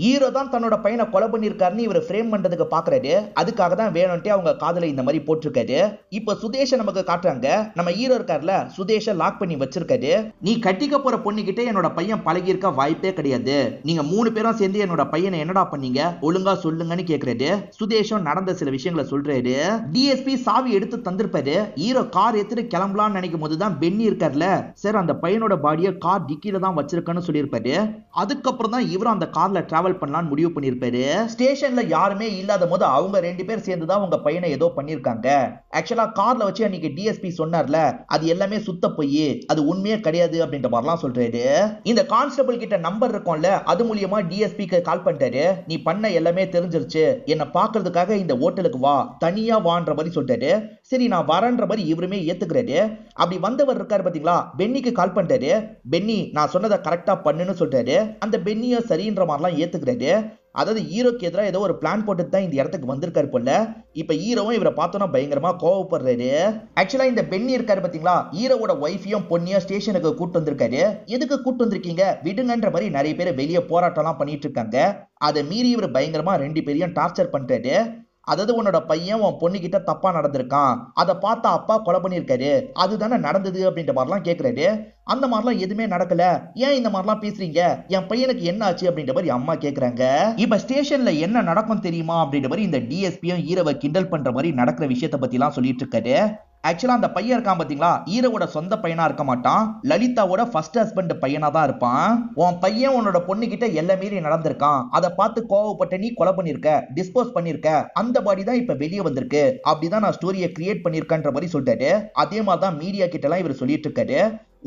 ஹீரோ தான் தன்னோட பையனை கொலை பண்ணிருக்காருன்னு இவர் ஃப்ரேம் பண்றதுக்கு பாக்குறாரு. அதுக்காக தான் வேணும்ட்டே அவங்க காதலை இந்த மாதிரி போட்டிருக்காரு. இப்ப சுதேஷ நமக்கு காட்டுறாங்க. நம்ம ஹீரோ இருக்காருல, சுதேஷ லாக் பண்ணி வச்சிருக்காரு. நீ கட்டிக்க போற பொண்ணுகிட்ட என்னோட பையன் பழகி இருக்க வாய்ப்பே கிடையாது. நீங்க 3 பேரும் சேர்ந்து என்னோட பையனை என்னடா பண்ணீங்க, ஒழுங்கா சொல்லுங்கன்னு கேக்குறாரு. சுதேஷம் நடந்த சில விஷயங்களை சொல்றாரு. டிஎஸ்பி சாவி எடுத்து தந்திருப்பாரு. ஹீரோ கார் எடுத்துட்டு கிளம்பலாம்னு நினைக்கும் போதுதான் பென்னி இருக்காருல, சார் அந்த பையனோட பாடியை கார் டிக்கில தான் வச்சிருக்கன்னு சொல்லியிருப்பாரு. அதுக்கப்புறம் தான் இவரும் அந்த கார்ல டிராவல் பண்ணலாம்னு முடிவு பண்ணிருப்பாரு. ஸ்டேஷன்ல யாருமே இல்லாத போது அவங்க 2 பேர் சேர்ந்து தான் உங்க பையனை ஏதோ பண்ணிருக்காங்க. ஆக்சுவலா கார்ல வச்சு அன்னைக்கு டிஎஸ்பி சொன்னார்ல, அது எல்லாமே சுத்த போய் அது உண்மையே கிடையாது அப்படின்ற மாதிரிலாம் சொல்றாரு. இந்த கான்ஸ்டபிள் கிட்ட நம்பர் இருக்கும்ல, அது மூலியமா டிஎஸ்பிக்கு கால் பண்ணிட்டாரு. நீ பண்ண எல்லாமே தெரிஞ்சிருச்சு, என்ன பாக்குறதுக்காக இந்த ஹோட்டலுக்கு வா, தனியா வான்ற மாதிரி சொல்றாரு. சரி நான் வரேன்ற மாதிரி இவருமே ஏத்துக்கிறாரு. அப்படி வந்தவர் இருக்காரு பாத்தீங்களா, பென்னிக்கு கால் பண்ணிட்டாரு. பென்னி நான் சொன்னதை கரெக்டா பண்ணுன்னு சொல்றாரு. அந்த பென்னியோ சரின்ற மாதிரிலாம் ஏத்துக்கிறாரு. அதாவது ஹீரோக்கு எதிராக ஏதோ ஒரு பிளான் போட்டு தான் இந்த இடத்துக்கு வந்திருக்காரு போல. இப்ப ஹீரோவும் இவரை பார்த்தோன்னா பயங்கரமா கோவப்படுறாரு. ஆக்சுவலா இந்த பென்னி இருக்காரு பாத்தீங்களா, ஹீரோவோட ஒய்ஃபையும் பொண்ணையும் ஸ்டேஷனுக்கு கூட்டு வந்திருக்காரு. எதுக்கு கூட்டு வந்திருக்கீங்க, விடுங்கன்ற மாதிரி நிறைய பேர் வெளியே போராட்டம்லாம் பண்ணிட்டு இருக்காங்க. அதை மீறி இவர் பயங்கரமா 2 பேரையும் டார்ச்சர் பண்றாரு. அதாவது உன்னோட பையன் உன் பொண்ணு கிட்ட தப்பா நடந்திருக்கான், அதை பார்த்தா அப்பா கொலை பண்ணிருக்காரு, அதுதானே நடந்தது அப்படின்ற மாதிரிலாம் கேட்கிறாரு. அந்த மாதிரிலாம் எதுவுமே நடக்கல, ஏன் இந்த மாதிரிலாம் பேசுறீங்க, என் பையனுக்கு என்ன ஆச்சு அப்படின்ற மாதிரி அம்மா கேக்குறாங்க. இப்ப ஸ்டேஷன்ல என்ன நடக்கும் தெரியுமா அப்படின்ற மாதிரி இந்த டிஎஸ்பியும் ஹீரோவை கிண்டல் பண்ற மாதிரி நடக்கிற விஷயத்தை பத்தி எல்லாம் சொல்லிட்டு இருக்காரு. ஆக்சுவலா அந்த பையன் இருக்கான் பாத்தீங்களா, ஹீரோவோட சொந்த பையனா இருக்க மாட்டான், லலிதாவோட ஃபர்ஸ்ட் ஹஸ்பண்ட் பையனா தான் இருப்பான். உன் பையன் உன்னோட பொண்ணு கிட்ட எல்லா மீறி நடந்திருக்கான், அதை பார்த்து கோவப்பட்டு நீ கொலை பண்ணிருக்க, டிஸ்போஸ் பண்ணிருக்க, அந்த பாடி தான் இப்ப வெளியே வந்திருக்கு, அப்படிதான் நான் ஸ்டோரியை கிரியேட் பண்ணிருக்கன்ற மாதிரி சொல்லிட்டாரு. அதே மாதிரி தான் மீடியா கிட்ட எல்லாம் இவர் சொல்லிட்டு இருக்காரு.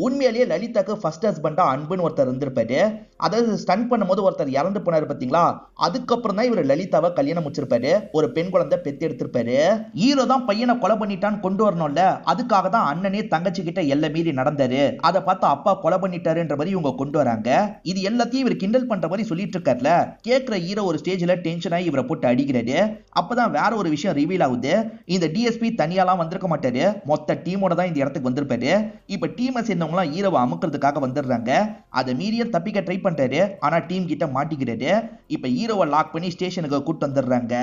உண்மையிலேயே லலிதாக்கு ஃபர்ஸ்ட் ஹஸ்பண்டா அன்புன்னு ஒருத்தர் இருந்திருப்பாரு. அதாவது ஸ்டன் பண்ணும்போது ஒருத்தர் இறந்து போனாரு பாத்தீங்களா, அதுக்கப்புறம் தான் இவர் லலிதாவை கல்யாணம் முடிச்சிருப்பாரு, ஒரு பெண் குழந்தை பெத்து எடுத்திருப்பாரு. ஹீரோ தான் பையனை கொலை பண்ணிட்டான்னு கொண்டு வரணும்ல, அதுக்காக தான் அண்ணனே தங்கச்சி கிட்ட எல்லை மீறி நடந்தாரு, அதை பார்த்து அப்பா கொலை பண்ணிட்டாருன்ற மாதிரி இவங்க கொண்டு வராங்க. இது எல்லாத்தையும் இவர் கிண்டல் பண்ற மாதிரி சொல்லிட்டு இருக்காருல. கேட்கிற ஹீரோ ஒரு ஸ்டேஜ்ல டென்ஷன் ஆகி இவரை போட்டு அடிக்கிறாரு. அப்பதான் வேற ஒரு விஷயம் ரிவீல் ஆகுது. இந்த டிஎஸ்பி தனியாலாம் வந்திருக்க மாட்டாரு, மொத்த டீமோட தான் இந்த இடத்துக்கு வந்திருப்பாரு. இப்ப டீமை சேர்ந்த ஹீரோவை அமுக்கிறதுக்காக வந்துடுறாங்க. அதை மீறிய தப்பிக்க ட்ரை பண்றாரு, ஆனா டீம் கிட்ட மாட்டிக்கிறாரு. இப்ப ஹீரோவை லாக் பண்ணி ஸ்டேஷனுக்கு கூட்டு வந்துடுறாங்க.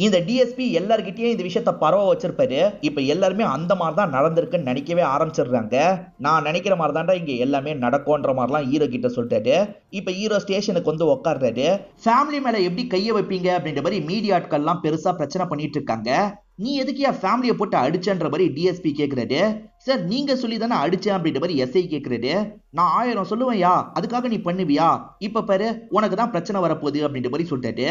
இந்த டிஎஸ்பி எல்லார்கிட்டயும் இந்த விஷயத்தை பரவ வச்சிருப்பாரு. இப்ப எல்லாருமே அந்த மாதிரி தான் நடந்திருக்குன்னு நினைக்கவே ஆரம்பிச்சிடுறாங்க. நான் நினைக்கிற மாதிரி தான்டா இங்க எல்லாமே நடக்கும்ன்ற மாதிரிலாம் ஹீரோ கிட்ட சொல்லிட்டாரு. இப்ப ஹீரோ ஸ்டேஷனுக்கு வந்து உட்கார்றாரு. ஃபேமிலி மேல எப்படி கைய வைப்பீங்க அப்படின்ற மாதிரி மீடியா ஆட்கள் எல்லாம் பெருசா பிரச்சனை பண்ணிட்டு இருக்காங்க. நீ எதுக்கு என் ஃபேமிலியை போட்டு அடிச்சன்ற மாதிரி டிஎஸ்பி கேட்கிறாரு. சார் நீங்க சொல்லி தானே அடிச்சேன் அப்படின்ற மாதிரி எஸ்ஐ கேட்கிறாரு. நான் 1000 சொல்லுவேன்யா, அதுக்காக நீ பண்ணுவியா, இப்ப பாரு உனக்கு தான் பிரச்சனை வரப்போகுது அப்படின்ற மாதிரி சொல்லிட்டாரு.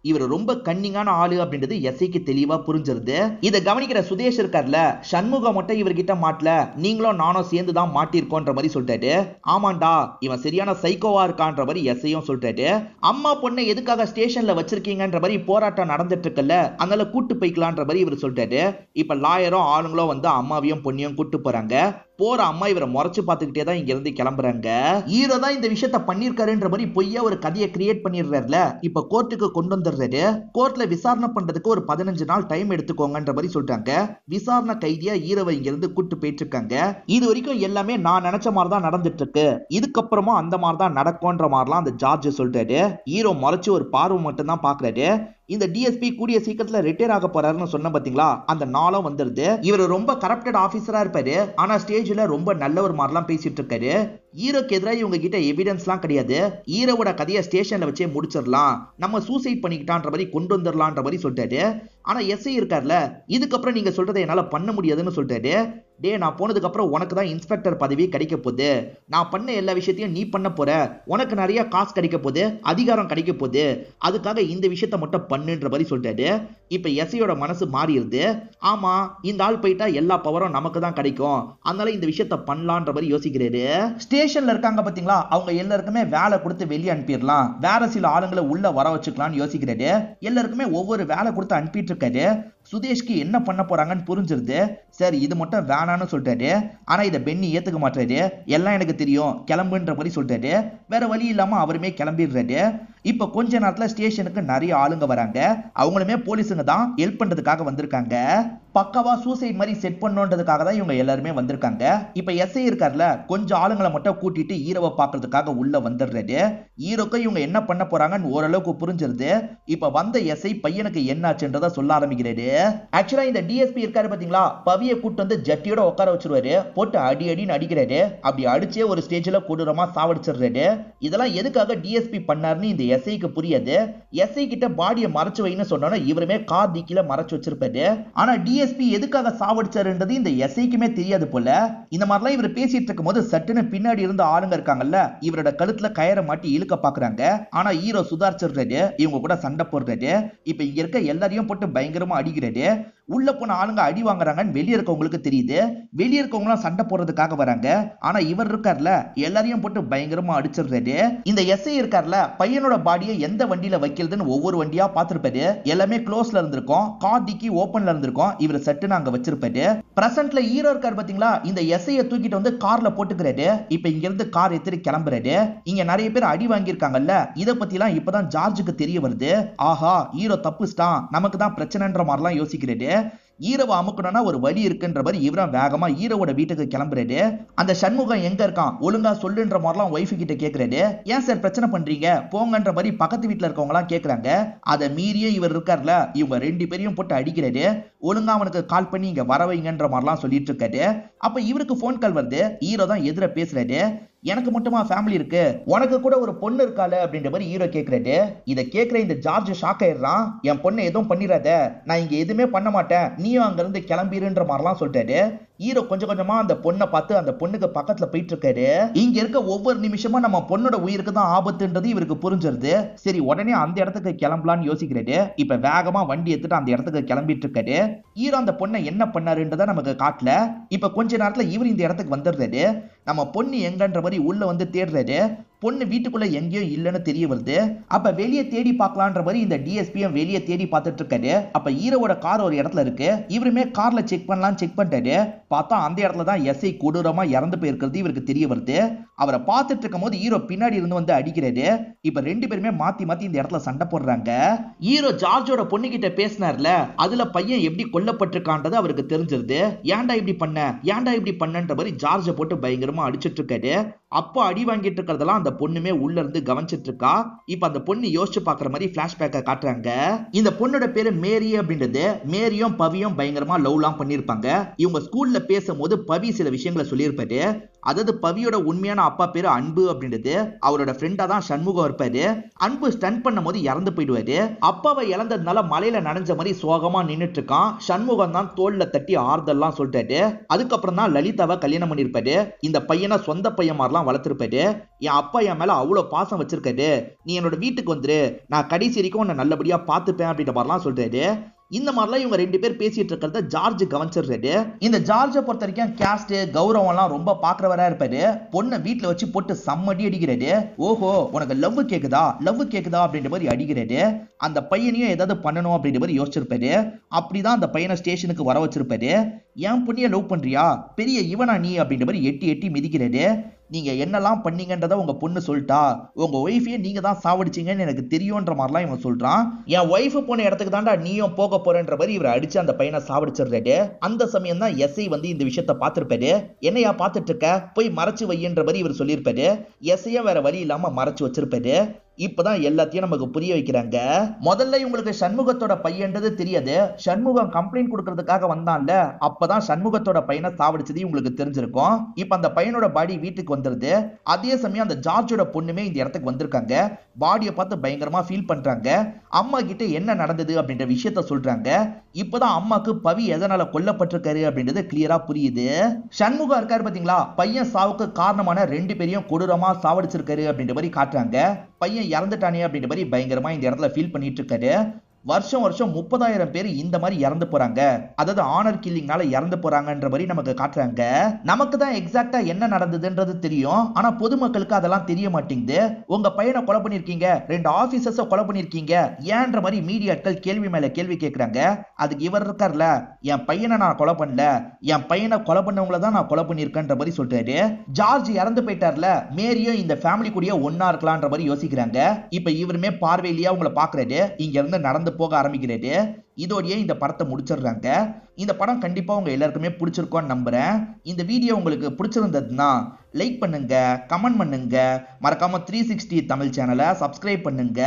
இவர் ரொம்ப கன்னிங்கான ஆளு அப்படின்றது எஸ்ஐக்கு தெளிவா புரிஞ்சிருது. இதை கவனிக்கிற சுதேஷ் இருக்கார்ல, சண்முகம் மட்டும் இவர்கிட்ட மாட்டல, நீங்களும் நானும் சேர்ந்து தான் மாட்டிருக்கோன்ற மாதிரி சொல்லிட்டாரு. ஆமாண்டா, இவன் சரியான சைக்கோவா இருக்கான்ற மாதிரி எஸ்ஐயும் சொல்லிட்டாரு. அம்மா பொண்ணை எதுக்காக ஸ்டேஷன்ல வச்சிருக்கீங்கன்ற மாதிரி போராட்டம் நடந்துட்டு இருக்குல்ல, அதனால கூட்டு போய்க்கலான்ற மாதிரி இவர் சொல்லிட்டாரு. இப்ப லாயரும் ஆளுங்களும் வந்து அம்மாவையும் பொண்ணையும் கூட்டு போறாங்க. போற அம்மா இவரை முறைச்சு பார்த்துக்கிட்டே தான் இங்க இருந்து கிளம்புறாங்க. ஹீரோ தான் இந்த விஷயத்த பண்ணிருக்காருன்ற மாதிரி பொய்யா ஒரு கதையை கிரியேட் பண்ணிடுறாருல. இப்ப கோர்ட்டுக்கு கொண்டு வந்துடுறாரு. கோர்ட்ல விசாரணை பண்றதுக்கு ஒரு 15 நாள் டைம் எடுத்துக்கோங்கன்ற மாதிரி சொல்றாங்க. விசாரணை கைதியா ஹீரோவை இங்க இருந்து கூட்டு போயிட்டு இருக்காங்க. இது வரைக்கும் எல்லாமே நான் நினைச்ச மாதிரி தான் நடந்துட்டு இருக்கு, இதுக்கப்புறமா அந்த மாதிரி தான் நடக்கும்ன்ற மாதிரிலாம் அந்த ஜார்ஜ் சொல்றாரு. ஹீரோ முறைச்சு ஒரு பார்வை மட்டும் தான் பாக்குறாரு. இந்த டிஎஸ்பி கூடிய சீக்கிரத்துல ரிட்டையர் ஆக போறாருன்னு சொன்ன பாத்தீங்களா, அந்த நாளும் வந்துருது. இவர் ரொம்ப கரப்டட் ஆபீசரா இருப்பாரு, ஆனா ஸ்டேஜ்ல ரொம்ப நல்ல ஒரு மாதிரிலாம் பேசிட்டு இருக்காரு. ஹீரோக்கு எதிராக இவங்க கிட்ட எவிடன்ஸ்லாம் கிடையாது, ஹீரோவோட கதையை ஸ்டேஷன்ல வச்சே முடிச்சிடலாம், நம்ம சூசைட் பண்ணிக்கிட்டான்ற மாதிரி கொண்டு வந்துடலான்ற மாதிரி சொல்லிட்டாரு. ஆனா எஸ்ஐ இருக்கார்ல, இதுக்கப்புறம் நீங்க சொல்றதை என்னால பண்ண முடியாதுன்னு சொல்லிட்டாரு. டே, நான் போனதுக்கு அப்புறம் உனக்கு தான் இன்ஸ்பெக்டர் பதவி கிடைக்க போகுது, நான் பண்ண எல்லா விஷயத்தையும் நீ பண்ண போற, உனக்கு நிறைய காசு கிடைக்க போகுது, அதிகாரம் கிடைக்க போகுது, அதுக்காக இந்த விஷயத்த மட்டும் பண்ணுன்ற மாதிரி சொல்லிட்டாரு. இப்ப எஸ்ஐயோட மனசு மாறிடுது. ஆமா, இந்த ஆள் போயிட்டா எல்லா பவரும் நமக்கு தான் கிடைக்கும், அதனால இந்த விஷயத்த பண்ணலான்ற மாதிரி யோசிக்கிறாரு. ஸ்டேஷன்ல இருக்காங்க பாத்தீங்களா, அவங்க எல்லாருக்குமே வேலை கொடுத்து வெளியே அனுப்பிடலாம், வேற சில ஆளுங்களை உள்ள வர வச்சுக்கலாம்னு யோசிக்கிறாரு. எல்லாருக்குமே ஒவ்வொரு வேலை கொடுத்து அனுப்பிட்டு இருக்காரு. சுதேஷ்க்கு என்ன பண்ண போறாங்கன்னு புரிஞ்சிருது. சரி, இது மட்டும் வேணான்னு சொல்லிட்டாரு. ஆனா இதை பென்னி ஏத்துக்க மாட்டாரு. எல்லாம் எனக்கு தெரியும், கிளம்புன்ற மாதிரி சொல்லிட்டாரு. வேற வழி இல்லாம அவருமே கிளம்பிடுறாரு. இப்ப கொஞ்ச நேரத்துல ஸ்டேஷனுக்கு நிறைய ஆளுங்க வராங்க. அவங்களுமே போலீஸுங்க தான் ஹெல்ப் பண்றதுக்காக வந்திருக்காங்க. பக்காவா சூசைட் மாதிரி செட் பண்ணணுன்றதுக்காக தான் இவங்க எல்லாருமே வந்திருக்காங்க. இப்ப எஸ்ஐ இருக்கார்ல, கொஞ்சம் ஆளுங்களை மட்டும் கூட்டிட்டு ஹீரோவை பாக்குறதுக்காக உள்ள வந்துடுறாரு. ஹீரோக்கு இவங்க என்ன பண்ண போறாங்கன்னு ஓரளவுக்கு புரிஞ்சிருது. இப்ப வந்த எஸ்ஐ பையனுக்கு என்னாச்சுன்றத சொல்ல ஆரம்பிக்கிறாரு. ஆக்சுவலா இந்த டிஎஸ்பி இருக்காரு பாத்தீங்களா, பவியை கூட்டு வந்து ஜட்டியோட உட்கார வச்சிருவாரு, போட்டு அடி அடின்னு அடிக்கிறாரு. அப்படி அடிச்சே ஒரு ஸ்டேஜ்ல கொடூரமா சாவடிச்சிடுறாரு. இதெல்லாம் எதுக்காக டிஎஸ்பி பண்ணாருன்னு இந்த எஸ்ஐக்கு புரியாது. எஸ்ஐ கிட்ட பாடியை மறைச்சு வைன்னு சொன்னோன்னா இவருமே கார் டிக்கில மறைச்சு வச்சிருப்பாரு. ஆனா டிஎஸ்பி எதுக்காக சாவடிச்சாருன்றது இந்த எஸ்ஐக்குமே தெரியாது போல. இந்த மாதிரிலாம் இவர் பேசிட்டு இருக்கும் போது சட்டுன்னு பின்னாடி இருந்த ஆளுங்க இருக்காங்கல்ல, இவரோட கழுத்துல கயிறை மாட்டி இழுக்க பாக்குறாங்க. ஆனா ஹீரோ சுதாரிச்சிடுறாரு, இவங்க கூட சண்டை போடுறாரு. இப்ப இங்க இருக்க எல்லாரையும் போட்டு பயங்கரமா அடிக்கிறாரு. உள்ள போன ஆளுங்க அடி வாங்குறாங்கன்னு வெளியே இருக்கவங்களுக்கு தெரியுது. வெளியே இருக்கவங்களாம் சண்டை போடுறதுக்காக வராங்க. ஆனா இவர் இருக்கார்ல, எல்லாரையும் போட்டு பயங்கரமா அடிச்சிடுறாரு. இந்த எஸ்ஐ இருக்கார்ல, பையனோட பாடியை எந்த வண்டியில வைக்கிறதுன்னு ஒவ்வொரு வண்டியா பார்த்திருப்பாரு. எல்லாமே க்ளோஸ்ல இருந்திருக்கும், கார் டிக்கி ஓபன்ல இருந்திருக்கும். இவர் சட்டுன்னு அங்க வச்சிருப்பாரு. பிரசன்ட்ல ஹீரோ இருக்கார் பாத்தீங்களா, இந்த எஸ்ஐயை தூக்கிட்டு வந்து கார்ல போட்டுக்கிறாரு. இப்ப இங்க இருந்து கார் எடுத்து கிளம்புறாரு. இங்க நிறைய பேர் அடி வாங்கியிருக்காங்கல்ல, இத பத்தி எல்லாம் இப்பதான் ஜார்ஜுக்கு தெரிய வருது. ஆஹா, ஹீரோ தப்புஸ்டான், நமக்கு தான் பிரச்சனைன்ற மாதிரிலாம் யோசிக்கிறாரு. ஹீரோவை அமுக்கணும்னா ஒரு வழி இருக்குன்ற மாதிரி இவரும் வேகமா ஹீரோவோட வீட்டுக்கு கிளம்புறாரு. அந்த சண்முகம் எங்க இருக்கான் ஒழுங்கா சொல்லுன்ற மாதிரிலாம் ஒய்ஃபு கிட்ட கேக்குறாரு. ஏன் சார் பிரச்சனை பண்றீங்க, போங்கன்ற மாதிரி பக்கத்து வீட்டுல இருக்கவங்க எல்லாம் கேக்குறாங்க. அதை மீறியே இவர் இருக்கார்ல, இவங்க 2 பேரையும் போட்டு அடிக்கிறாரு. ஒழுங்கா அவனுக்கு கால் பண்ணி இங்க வர வைங்கன்ற மாதிரிலாம் சொல்லிட்டு இருக்காரு. அப்ப இவருக்கு போன் கால் வருது. ஹீரோ தான் எதிர பேசுறாரு. எனக்கு மட்டுமா ஃபேமிலி இருக்கு, உனக்கு கூட ஒரு பொண்ணு இருக்கால அப்படின்ற மாதிரி ஹீரோ கேக்குறாரு. இதை கேட்கிற இந்த ஜார்ஜ் ஷாக் ஆயிடுறான். என் பொண்ணை எதுவும் பண்ணிடாத, நான் இங்க எதுவுமே பண்ண மாட்டேன், நீயும் அங்க இருந்து கிளம்பிருன்ற மாதிரிலாம் சொல்லிட்டாரு. ஹீரோ கொஞ்சம் கொஞ்சமா அந்த பொண்ணை பார்த்து அந்த பொண்ணுக்கு பக்கத்துல போயிட்டு இருக்காரு. இங்க இருக்க ஒவ்வொரு நிமிஷமும் நம்ம பொண்ணோட உயிருக்கு தான் ஆபத்துன்றது இவருக்கு புரிஞ்சிருது. சரி, உடனே அந்த இடத்துக்கு கிளம்பலான்னு யோசிக்கிறாரு. இப்ப வேகமா வண்டி எடுத்துட்டு அந்த இடத்துக்கு கிளம்பிட்டு இருக்காரு. ஹீரோ அந்த பொண்ணை என்ன பண்ணாருன்றத நமக்கு காட்டல. இப்ப கொஞ்ச நேரத்துல இவர் இந்த இடத்துக்கு வந்துடுறாரு. நம்ம பொண்ணு எங்கன்ற மாதிரி உள்ள வந்து தேடுறாரு. பொண்ணு வீட்டுக்குள்ள எங்கேயோ இல்லைன்னு தெரிய வருது. அப்ப வெளியே தேடி பார்க்கலான்ற மாதிரி இந்த டிஎஸ்பியும் வெளியே தேடி பார்த்துட்டு இருக்காரு. அப்ப ஹீரோவோட கார் ஒரு இடத்துல இருக்கு. இவருமே கார்ல செக் பண்ணலாம் செக் பண்ணிட்டாரு. பார்த்தா அந்த இடத்துல தான் எஸ்ஐ கொடூரமா இறந்து போயிருக்கிறது இவருக்கு தெரிய வருது. அவரை பார்த்துட்டு இருக்கும் போது ஹீரோ பின்னாடி இருந்து வந்து அடிக்கிறாரு. இப்ப 2 பேருமே மாத்தி மாத்தி இந்த இடத்துல சண்டை போடுறாங்க. ஹீரோ ஜார்ஜோட பொண்ணு கிட்ட பேசினார்ல, அதுல பையன் எப்படி கொல்லப்பட்டிருக்கான்றது அவருக்கு தெரிஞ்சிருது. ஏன்டா இப்படி பண்ண, ஏன்டா இப்படி பண்ணன்ற மாதிரி ஜார்ஜை போட்டு பயங்கரமா அடிச்சிட்டு இருக்காரு. அப்போ அடி வாங்கிட்டு இருக்கிறதெல்லாம் அந்த பொண்ணுமே உள்ள இருந்து கவனிச்சிட்டு இருக்கா. இப்ப அந்த பொண்ணு யோசிச்சு பாக்குற மாதிரி பிளாஷ்பேக்க காட்டுறாங்க. இந்த பொண்ணோட பேரு மேரி அப்படின்றது. மேரியும் பவியும் பயங்கரமா லவ்லாம் பண்ணிருப்பாங்க. இவங்க ஸ்கூல்ல பேசும்போது பவி சில விஷயங்களை சொல்லியிருப்பாரு. அதாவது பவியோட உண்மையான அப்பா பேரு அன்பு அப்படின்றது அவரோட ஃப்ரெண்டா தான் சண்முகம் இருப்பாரு. அன்பு ஸ்டன் பண்ணும்போது இறந்து போயிடுவாரு. அப்பாவை இழந்ததுனால மலையில நனைஞ்ச மாதிரி சோகமா நின்னுட்டு இருக்கான். சண்முகம் தான் தோல்ல தட்டி ஆறுதல்லாம் சொல்லிட்டாரு. அதுக்கப்புறம் தான் லலிதாவை கல்யாணம் பண்ணிருப்பாரு. இந்த பையனை சொந்த பையன் மாதிரிலாம் வளர்த்திருப்பாரு. என் அப்பா என் மேல அவ்வளவு பாசம் வச்சிருக்காரு, நீ என்னோட வீட்டுக்கு வந்துரு, நான் கடைசி வரைக்கும் உன்னை நல்லபடியா பாத்துப்பேன் அப்படின்ற மாதிரிலாம் சொல்றாரு. இந்த மாதிரிலாம் இவங்க ரெண்டு பேர் பேசிட்டு இருக்கிறத ஜார்ஜ் கவனிச்சிடுறாரு. இந்த ஜார்ஜை பொறுத்த வரைக்கும் கேஸ்ட் கௌரவம் எல்லாம் ரொம்ப பாக்குறவரா இருப்பாரு. பொண்ணை வீட்டுல வச்சு போட்டு செம்மடி அடிக்கிறாரு. ஓஹோ உனக்கு லவ் கேக்குதா அப்படின்ற மாதிரி அடிக்கிறாரு. அந்த பையனையும் ஏதாவது பண்ணணும் அப்படின்ற மாதிரி யோசிச்சிருப்பாரு. அப்படிதான் அந்த பையனை ஸ்டேஷனுக்கு வர வச்சிருப்பாரு. என் பொண்ணிய லவ் பண்றியா, பெரிய இவனா நீ அப்படின்ற மாதிரி எட்டி எட்டி மிதிக்கிறாரு. நீங்க என்னெல்லாம் பண்ணீங்கன்றத உங்க பொண்ணு சொல்லிட்டா, உங்க ஒய்ஃபையே நீங்க தான் சாவடிச்சீங்கன்னு எனக்கு தெரியும்ன்ற மாதிரிலாம் இவன் சொல்றான். என் ஒய்ஃப் போன இடத்துக்கு தான்டா நீயும் போக போறன்ற மாதிரி இவரை அடிச்சு அந்த பையனை சாவடிச்சிடுறாரு. அந்த சமயம் தான் எஸ்ஐ வந்து இந்த விஷயத்த பார்த்திருப்பாரு. என்னையா பார்த்துட்டு இருக்க, போய் மறைச்சு வையன்ற மாதிரி இவர் சொல்லியிருப்பாரு. எஸ்ஐயும் வேற வழி இல்லாம மறைச்சு வச்சிருப்பாரு. இப்பதான் எல்லாத்தையும் நமக்கு புரிய வைக்கிறாங்க. முதல்ல இவங்களுக்கு சண்முகத்தோட பையன்றது தெரியாது. சண்முகம் கம்ப்ளைண்ட் கொடுக்கறதுக்காக வந்தான்ல, அப்பதான் சண்முகத்தோட பையனை சாவடிச்சது உங்களுக்கு தெரிஞ்சிருக்கும். இப்ப அந்த பையனோட பாடி வீட்டுக்கு வந்துருது. அதே சமயம் அந்த ஜார்ஜோட பொண்ணுமே இந்த இடத்துக்கு வந்திருக்காங்க. பாடியை பார்த்து பயங்கரமா ஃபீல் பண்றாங்க. அம்மா கிட்ட என்ன நடந்தது அப்படின்ற விஷயத்த சொல்றாங்க. இப்பதான் அம்மாக்கு பவி எதனால கொல்லப்பட்டிருக்காரு அப்படின்றது கிளியரா புரியுது. சண்முகம் இருக்காரு பாத்தீங்களா, பையன் சாவுக்கு காரணமான ரெண்டு பேரையும் கொடூரமா சாவடிச்சிருக்காரு அப்படின்ற மாதிரி காட்டுறாங்க. பையன் இறந்துட்டானே அப்படின்ற மாதிரி பயங்கரமா இந்த இடத்துல ஃபீல் பண்ணிட்டு இருக்காரு. வருஷம் 30,000 பேர் இந்த மாதிரி இறந்து போறாங்க, அதாவது ஆனர் கில்லிங்னால இறந்து போறாங்கன்ற மாதிரி நமக்கு காட்டுறாங்க. நமக்கு தான் எக்ஸாக்டா என்ன நடந்ததுன்றது தெரியும், ஆனா பொதுமக்களுக்கு அதெல்லாம் தெரிய மாட்டேங்குது. உங்க பையனை கொலை பண்ணிருக்கீங்க, 2 ஆபீசர்ஸை கொலை பண்ணிருக்கீங்க ஏன்ற மாதிரி மீடியாக்கள் கேள்வி மேல கேள்வி கேட்கறாங்க. அதுக்கு இவர் இருக்கார்ல, என் பையனை நான் கொலை பண்ணல, என் பையனை கொலை பண்ணவங்கள தான் நான் கொலை பண்ணிருக்கேன்ற மாதிரி சொல்றாரு. ஜார்ஜ் இறந்து போயிட்டார்ல, மேரியும் இந்த ஃபேமிலி கூடயே ஒன்னா இருக்கலாம்ன்ற மாதிரி யோசிக்கிறாங்க. இப்ப இவருமே பார்வையிலேயே அவங்கள பாக்குறாரு. இங்க இருந்து நடந்து போக ஆரம்பிக்கிறாரு. இதோடயே இந்த படத்தை முடிச்சிடுறாங்க. இந்த படம் கண்டிப்பா உங்க எல்லாருக்குமே பிடிச்சிருக்கும்னு நம்புறேன். இந்த வீடியோ உங்களுக்கு பிடிச்சிருந்ததுன்னா லைக் பண்ணுங்க, கமெண்ட் பண்ணுங்க, மறக்காம 360 தமிழ் சேனலை சப்ஸ்கிரைப் பண்ணுங்க.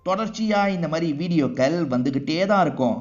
தொடர்ச்சியா இந்த மாதிரி வீடியோக்கள் வந்துகிட்டே தான் இருக்கும்.